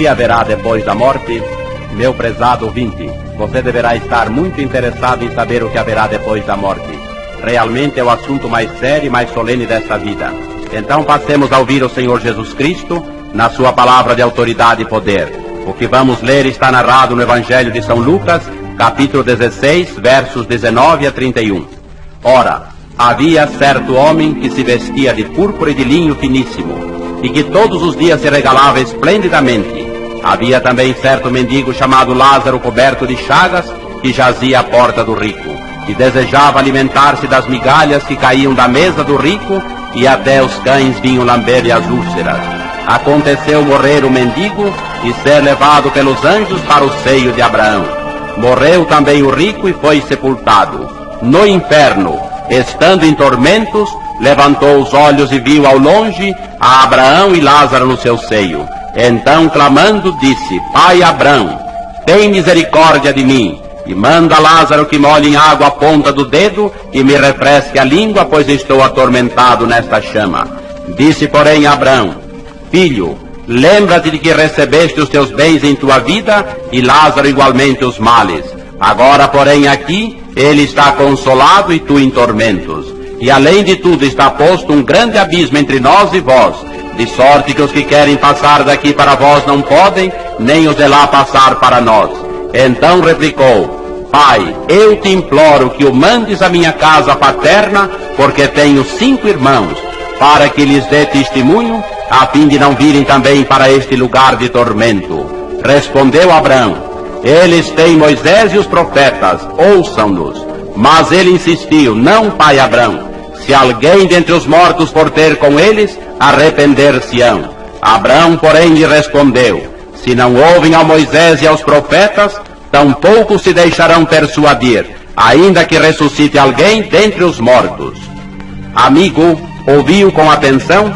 que haverá depois da morte? Meu prezado ouvinte, você deverá estar muito interessado em saber o que haverá depois da morte. Realmente é o assunto mais sério e mais solene desta vida. Então passemos a ouvir o Senhor Jesus Cristo na sua palavra de autoridade e poder. O que vamos ler está narrado no Evangelho de São Lucas, capítulo 16, versos 19 a 31. Ora, havia certo homem que se vestia de púrpura e de linho finíssimo, e que todos os dias se regalava esplendidamente. Havia também certo mendigo chamado Lázaro, coberto de chagas, que jazia à porta do rico, e desejava alimentar-se das migalhas que caíam da mesa do rico, e até os cães vinham lamber-lhe as úlceras. Aconteceu morrer o mendigo e ser levado pelos anjos para o seio de Abraão. Morreu também o rico e foi sepultado. No inferno, estando em tormentos, levantou os olhos e viu ao longe a Abraão e Lázaro no seu seio. Então, clamando, disse: Pai Abraão, tem misericórdia de mim, e manda Lázaro que molhe em água a ponta do dedo e me refresque a língua, pois estou atormentado nesta chama. Disse, porém, Abraão: Filho, lembra-te de que recebeste os teus bens em tua vida, e Lázaro igualmente os males. Agora, porém, aqui ele está consolado e tu em tormentos. E além de tudo está posto um grande abismo entre nós e vós, de sorte que os que querem passar daqui para vós não podem, nem os de lá passar para nós. Então replicou: Pai, eu te imploro que o mandes à minha casa paterna, porque tenho 5 irmãos, para que lhes dê testemunho, a fim de não virem também para este lugar de tormento. Respondeu Abraão: Eles têm Moisés e os profetas, ouçam-nos. Mas ele insistiu: Não, pai Abraão, se alguém dentre os mortos for ter com eles, arrepender-se-ão. Abraão, porém, lhe respondeu: Se não ouvem a Moisés e aos profetas, tampouco se deixarão persuadir, ainda que ressuscite alguém dentre os mortos. Amigo, ouviu com atenção?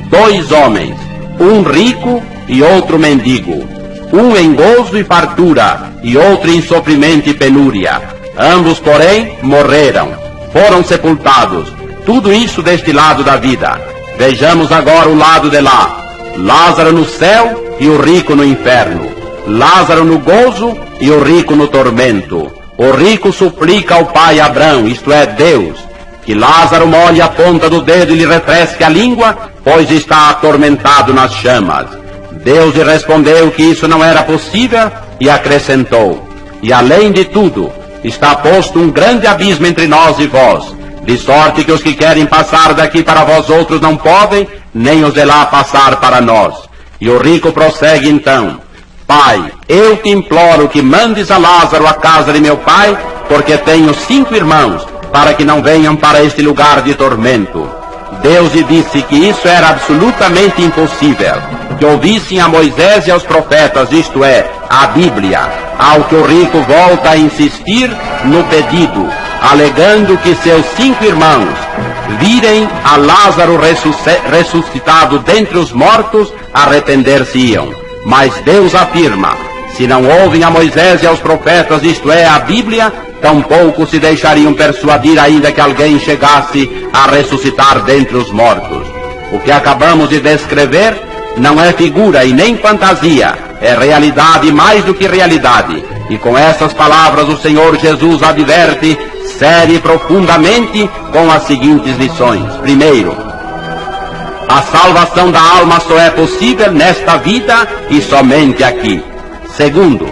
2 homens, um rico e outro mendigo, um em gozo e fartura, e outro em sofrimento e penúria. Ambos, porém, morreram, foram sepultados. Tudo isso deste lado da vida. Vejamos agora o lado de lá. Lázaro no céu e o rico no inferno. Lázaro no gozo e o rico no tormento. O rico suplica ao pai Abraão, isto é, Deus, que Lázaro molhe a ponta do dedo e lhe refresque a língua, pois está atormentado nas chamas. Deus lhe respondeu que isso não era possível e acrescentou: E além de tudo, está posto um grande abismo entre nós e vós, de sorte que os que querem passar daqui para vós outros não podem, nem os de lá passar para nós. E o rico prossegue então: Pai, eu te imploro que mandes a Lázaro à casa de meu pai, porque tenho 5 irmãos, para que não venham para este lugar de tormento. Deus lhe disse que isso era absolutamente impossível, que ouvissem a Moisés e aos profetas, isto é, a Bíblia, ao que o rico volta a insistir no pedido, alegando que seus 5 irmãos virem a Lázaro ressuscitado dentre os mortos, arrepender-se-iam. Mas Deus afirma: se não ouvem a Moisés e aos profetas, isto é, a Bíblia, tampouco se deixariam persuadir, ainda que alguém chegasse a ressuscitar dentre os mortos. O que acabamos de descrever não é figura e nem fantasia, é realidade mais do que realidade. E com essas palavras o Senhor Jesus adverte séria e profundamente com as seguintes lições. Primeiro, a salvação da alma só é possível nesta vida e somente aqui. Segundo,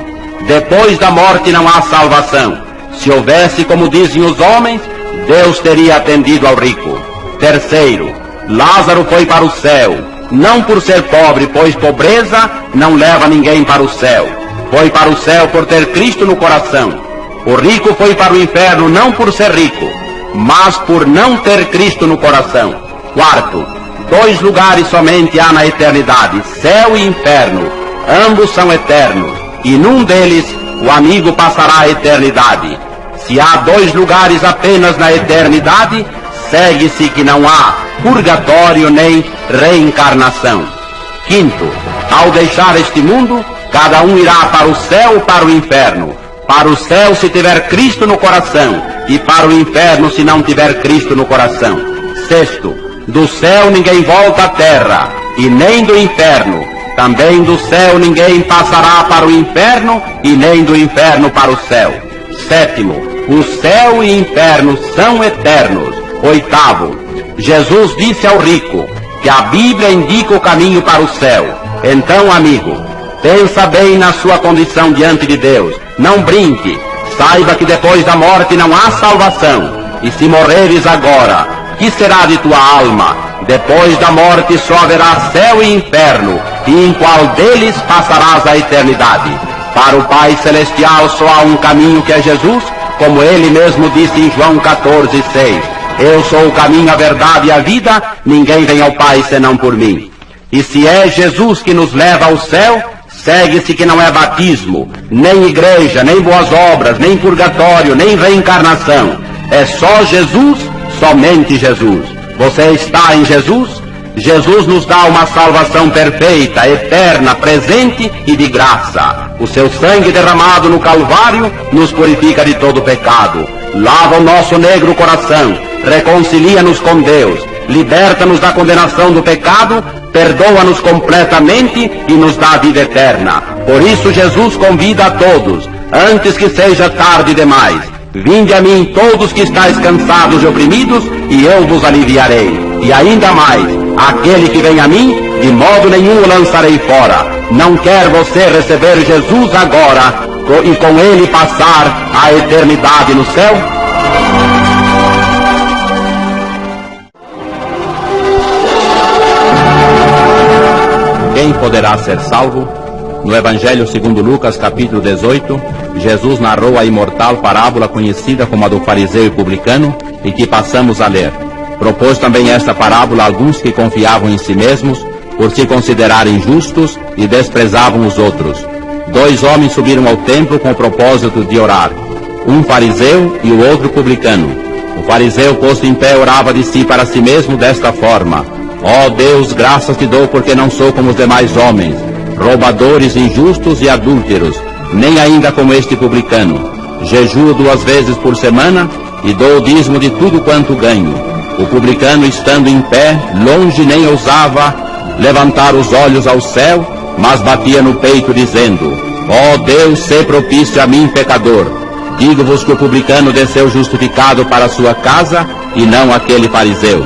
depois da morte não há salvação. Se houvesse, como dizem os homens, Deus teria atendido ao rico. Terceiro, Lázaro foi para o céu, não por ser pobre, pois pobreza não leva ninguém para o céu. Foi para o céu por ter Cristo no coração. O rico foi para o inferno não por ser rico, mas por não ter Cristo no coração. Quarto, 2 lugares somente há na eternidade, céu e inferno. Ambos são eternos, e num deles o amigo passará a eternidade. Se há 2 lugares apenas na eternidade, segue-se que não há purgatório nem reencarnação. Quinto, ao deixar este mundo, cada um irá para o céu ou para o inferno. Para o céu se tiver Cristo no coração, e para o inferno se não tiver Cristo no coração. Sexto, do céu ninguém volta à terra, e nem do inferno, Também do céu ninguém passará para o inferno, e nem do inferno para o céu. 7º, o céu e inferno são eternos. 8º, Jesus disse ao rico que a Bíblia indica o caminho para o céu. Então, amigo, pensa bem na sua condição diante de Deus. Não brinque. Saiba que depois da morte não há salvação. E se morreres agora, que será de tua alma? Depois da morte só haverá céu e inferno, e em qual deles passarás a eternidade? Para o Pai Celestial só há um caminho, que é Jesus, como ele mesmo disse em João 14:6. Eu sou o caminho, a verdade e a vida, ninguém vem ao Pai senão por mim. E se é Jesus que nos leva ao céu, segue-se que não é batismo, nem igreja, nem boas obras, nem purgatório, nem reencarnação. É só Jesus, somente Jesus. Você está em Jesus? Jesus nos dá uma salvação perfeita, eterna, presente e de graça. O seu sangue derramado no Calvário nos purifica de todo pecado. Lava o nosso negro coração, reconcilia-nos com Deus, liberta-nos da condenação do pecado, perdoa-nos completamente e nos dá a vida eterna. Por isso Jesus convida a todos, antes que seja tarde demais: vinde a mim todos que estáis cansados e oprimidos, e eu vos aliviarei. E ainda mais, aquele que vem a mim, de modo nenhum o lançarei fora. Não quer você receber Jesus agora e com ele passar a eternidade no céu? Quem poderá ser salvo? No Evangelho segundo Lucas, capítulo 18, Jesus narrou a imortal parábola conhecida como a do fariseu e publicano, e que passamos a ler. Propôs também esta parábola a alguns que confiavam em si mesmos, por se considerarem justos, e desprezavam os outros. 2 homens subiram ao templo com o propósito de orar, um fariseu e o outro publicano. O fariseu, posto em pé, orava de si para si mesmo desta forma: ó Deus, graças te dou porque não sou como os demais homens, roubadores, injustos e adúlteros, nem ainda como este publicano. Jejuo 2 vezes por semana e dou o dízimo de tudo quanto ganho. O publicano, estando em pé, longe nem ousava levantar os olhos ao céu, mas batia no peito, dizendo: ó Deus, sê propício a mim, pecador. Digo-vos que o publicano desceu justificado para a sua casa, e não aquele fariseu.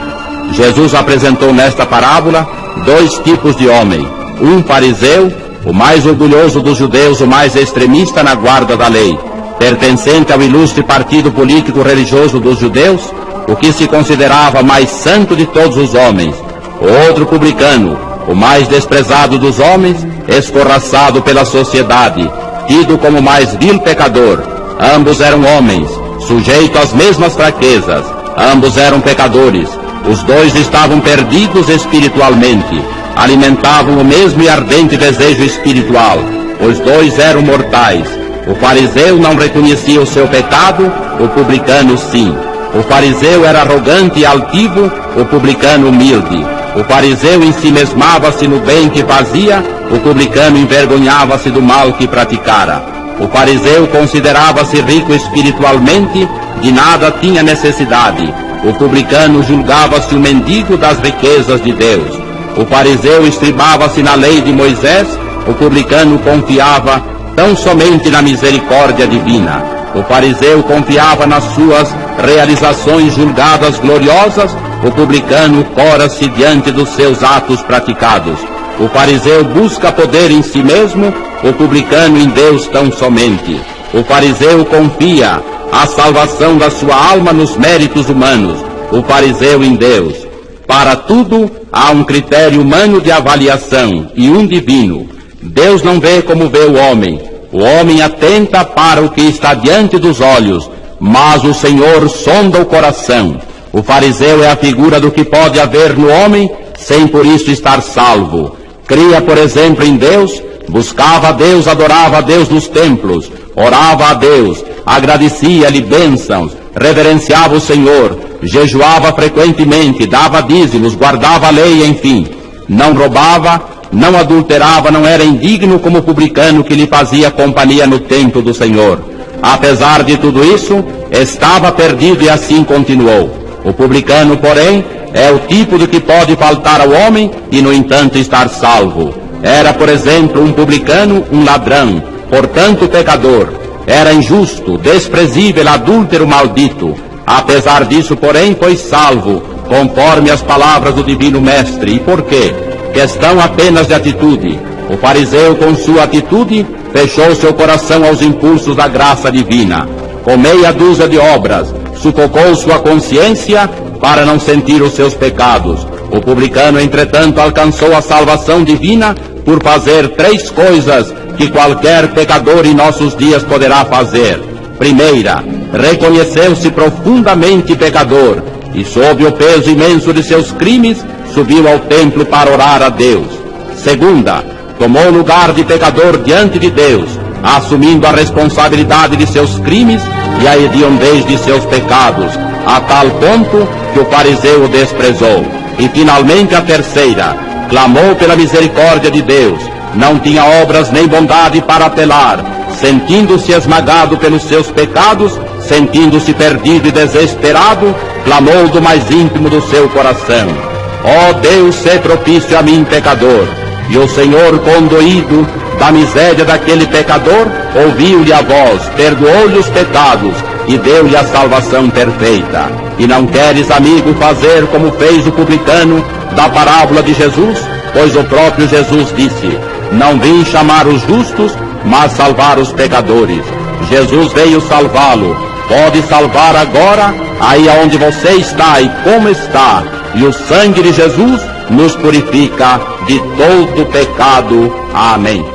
Jesus apresentou nesta parábola 2 tipos de homem: um fariseu, o mais orgulhoso dos judeus, o mais extremista na guarda da lei, pertencente ao ilustre partido político-religioso dos judeus, o que se considerava mais santo de todos os homens. O outro publicano, o mais desprezado dos homens, escorraçado pela sociedade, tido como mais vil pecador. Ambos eram homens, sujeitos às mesmas fraquezas, ambos eram pecadores. Os 2 estavam perdidos espiritualmente, alimentavam o mesmo e ardente desejo espiritual. Os 2 eram mortais. O fariseu não reconhecia o seu pecado, o publicano sim. O fariseu era arrogante e altivo, o publicano humilde. O fariseu ensimesmava-se no bem que fazia, o publicano envergonhava-se do mal que praticara. O fariseu considerava-se rico espiritualmente, de nada tinha necessidade. O publicano julgava-se o mendigo das riquezas de Deus. O fariseu estribava-se na lei de Moisés, o publicano confiava tão somente na misericórdia divina. O fariseu confiava nas suas realizações julgadas gloriosas, o publicano cora-se diante dos seus atos praticados. O fariseu busca poder em si mesmo, o publicano em Deus tão somente. O fariseu confia a salvação da sua alma nos méritos humanos, o fariseu em Deus. Para tudo há um critério humano de avaliação e um divino. Deus não vê como vê o homem atenta para o que está diante dos olhos, mas o Senhor sonda o coração. O fariseu é a figura do que pode haver no homem, sem por isso estar salvo. Cria, por exemplo, em Deus, buscava a Deus, adorava a Deus nos templos, orava a Deus, agradecia-lhe bênçãos, reverenciava o Senhor, jejuava frequentemente, dava dízimos, guardava a lei, enfim. Não roubava, não adulterava, não era indigno como o publicano que lhe fazia companhia no templo do Senhor. Apesar de tudo isso, estava perdido e assim continuou. O publicano, porém, é o tipo de que pode faltar ao homem e, no entanto, estar salvo. Era, por exemplo, um publicano, um ladrão, portanto pecador. Era injusto, desprezível, adúltero, maldito. Apesar disso, porém, foi salvo, conforme as palavras do Divino Mestre. E por quê? Questão apenas de atitude. O fariseu, com sua atitude, fechou seu coração aos impulsos da graça divina. Com meia dúzia de obras, sufocou sua consciência para não sentir os seus pecados. O publicano, entretanto, alcançou a salvação divina por fazer 3 coisas que qualquer pecador em nossos dias poderá fazer. Primeira, reconheceu-se profundamente pecador e, sob o peso imenso de seus crimes, subiu ao templo para orar a Deus. Segunda, tomou lugar de pecador diante de Deus, assumindo a responsabilidade de seus crimes e a hediondez de seus pecados, a tal ponto que o fariseu o desprezou. E finalmente a terceira, clamou pela misericórdia de Deus, não tinha obras nem bondade para apelar, sentindo-se esmagado pelos seus pecados, sentindo-se perdido e desesperado, clamou do mais íntimo do seu coração: ó Deus, sê propício a mim, pecador. E o Senhor, condoído da miséria daquele pecador, ouviu-lhe a voz, perdoou-lhe os pecados e deu-lhe a salvação perfeita. E não queres, amigo, fazer como fez o publicano da parábola de Jesus? Pois o próprio Jesus disse: não vim chamar os justos, mas salvar os pecadores. Jesus veio salvá-lo. Pode salvar agora, aí aonde você está e como está. E o sangue de Jesus nos purifica de todo pecado. Amém.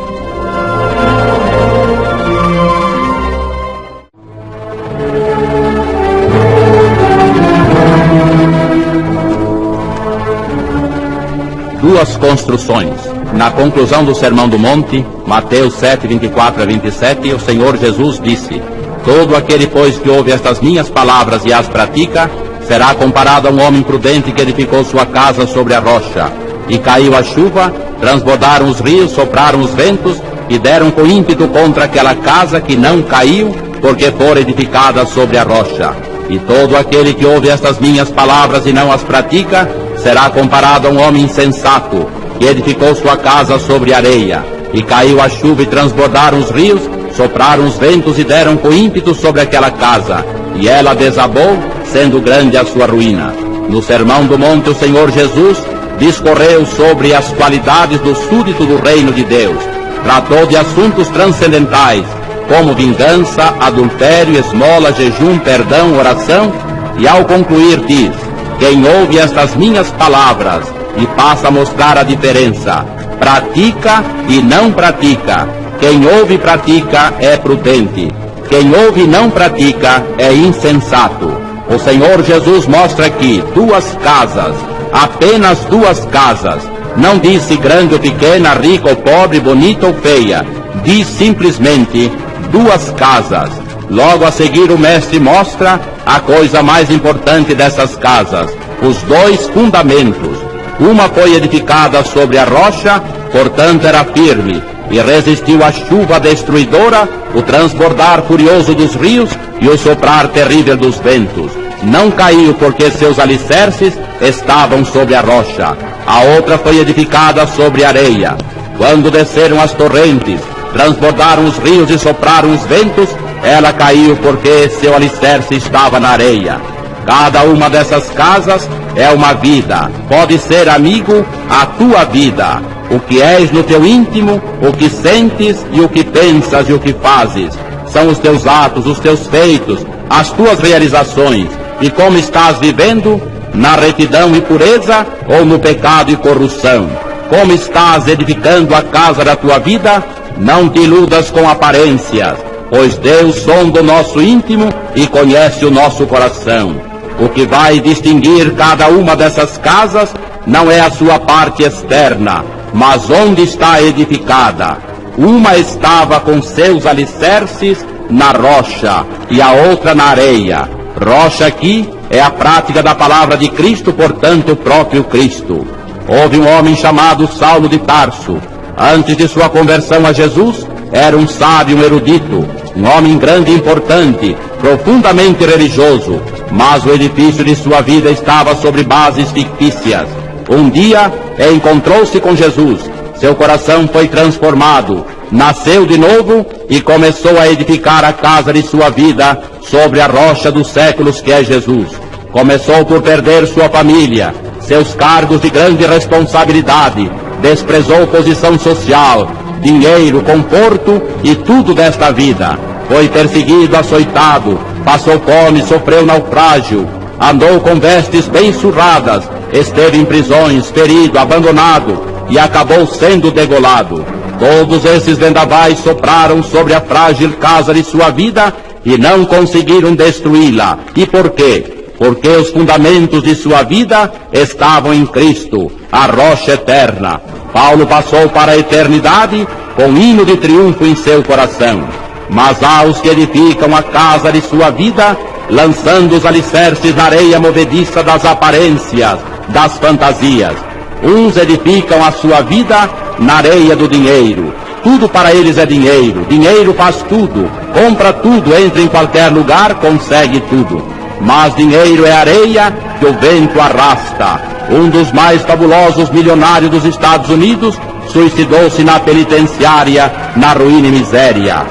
Duas construções. Na conclusão do Sermão do Monte, Mateus 7, 24 a 27, o Senhor Jesus disse: todo aquele, pois, que ouve estas minhas palavras e as pratica, será comparado a um homem prudente que edificou sua casa sobre a rocha. E caiu a chuva, transbordaram os rios, sopraram os ventos, e deram com ímpeto contra aquela casa, que não caiu, porque fora edificada sobre a rocha. E todo aquele que ouve estas minhas palavras e não as pratica, será comparado a um homem insensato, que edificou sua casa sobre areia. E caiu a chuva e transbordaram os rios, sopraram os ventos e deram com ímpeto sobre aquela casa, e ela desabou, sendo grande a sua ruína. No Sermão do Monte, o Senhor Jesus discorreu sobre as qualidades do súdito do reino de Deus. Tratou de assuntos transcendentais, como vingança, adultério, esmola, jejum, perdão, oração, e ao concluir diz: quem ouve estas minhas palavras, e passa a mostrar a diferença, pratica e não pratica. Quem ouve e pratica é prudente. Quem ouve e não pratica é insensato. O Senhor Jesus mostra aqui 2 casas, apenas 2 casas. Não disse grande ou pequena, rica ou pobre, bonita ou feia. Diz simplesmente 2 casas. Logo a seguir o Mestre mostra a coisa mais importante dessas casas, os 2 fundamentos. Uma foi edificada sobre a rocha, portanto era firme, e resistiu à chuva destruidora, o transbordar furioso dos rios e o soprar terrível dos ventos. Não caiu porque seus alicerces estavam sobre a rocha. A outra foi edificada sobre areia. Quando desceram as torrentes, transbordaram os rios e sopraram os ventos, ela caiu porque seu alicerce estava na areia. Cada uma dessas casas é uma vida. Pode ser, amigo, a tua vida. O que és no teu íntimo, o que sentes e o que pensas e o que fazes. São os teus atos, os teus feitos, as tuas realizações. E como estás vivendo? Na retidão e pureza ou no pecado e corrupção? Como estás edificando a casa da tua vida? Não te iludas com aparências, pois Deus sonda o nosso íntimo e conhece o nosso coração. O que vai distinguir cada uma dessas casas não é a sua parte externa, mas onde está edificada. Uma estava com seus alicerces na rocha e a outra na areia. Rocha aqui é a prática da palavra de Cristo, portanto o próprio Cristo. Houve um homem chamado Saulo de Tarso. Antes de sua conversão a Jesus, era um sábio, um erudito, um homem grande e importante, profundamente religioso, mas o edifício de sua vida estava sobre bases fictícias. Um dia encontrou-se com Jesus, Seu coração foi transformado, nasceu de novo e começou a edificar a casa de sua vida sobre a rocha dos séculos que é Jesus. Começou por perder sua família, seus cargos de grande responsabilidade, desprezou posição social, dinheiro, conforto e tudo desta vida. Foi perseguido, açoitado, passou fome, sofreu naufrágio, andou com vestes bem surradas, esteve em prisões, ferido, abandonado e acabou sendo degolado. Todos esses vendavais sopraram sobre a frágil casa de sua vida e não conseguiram destruí-la. E por quê? Porque os fundamentos de sua vida estavam em Cristo, a rocha eterna. Paulo passou para a eternidade com hino de triunfo em seu coração. Mas há os que edificam a casa de sua vida, lançando os alicerces na areia movediça das aparências, das fantasias. Uns edificam a sua vida na areia do dinheiro. Tudo para eles é dinheiro. Dinheiro faz tudo, compra tudo, entra em qualquer lugar, consegue tudo. Mas dinheiro é areia que o vento arrasta. Um dos mais fabulosos milionários dos Estados Unidos suicidou-se na penitenciária, na ruína e miséria.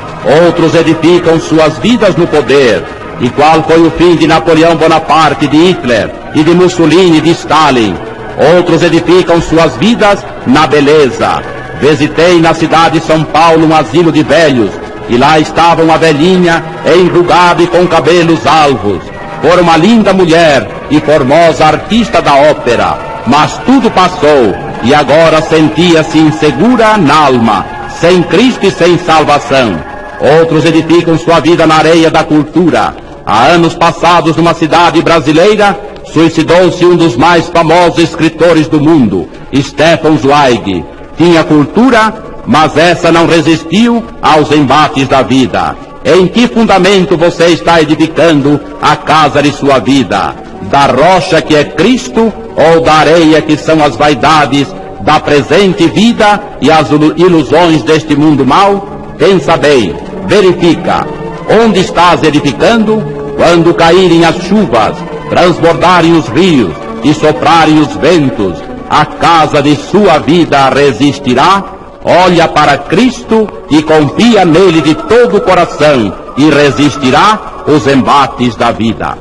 Outros edificam suas vidas no poder. E qual foi o fim de Napoleão Bonaparte, de Hitler, e de Mussolini, de Stalin? Outros edificam suas vidas na beleza. Visitei na cidade de São Paulo um asilo de velhos, e lá estava uma velhinha enrugada e com cabelos alvos. Fora uma linda mulher e formosa artista da ópera, mas tudo passou, e agora sentia-se insegura na alma, sem Cristo e sem salvação. Outros edificam sua vida na areia da cultura. Há anos passados, numa cidade brasileira, suicidou-se um dos mais famosos escritores do mundo, Stefan Zweig. Tinha cultura, mas essa não resistiu aos embates da vida. Em que fundamento você está edificando a casa de sua vida? Da rocha que é Cristo ou da areia que são as vaidades da presente vida e as ilusões deste mundo mau? Pensa bem, verifica. Onde estás edificando? Quando caírem as chuvas, transbordarem os rios e soprarem os ventos, a casa de sua vida resistirá? Olha para Cristo e confia nele de todo o coração e resistirá os embates da vida.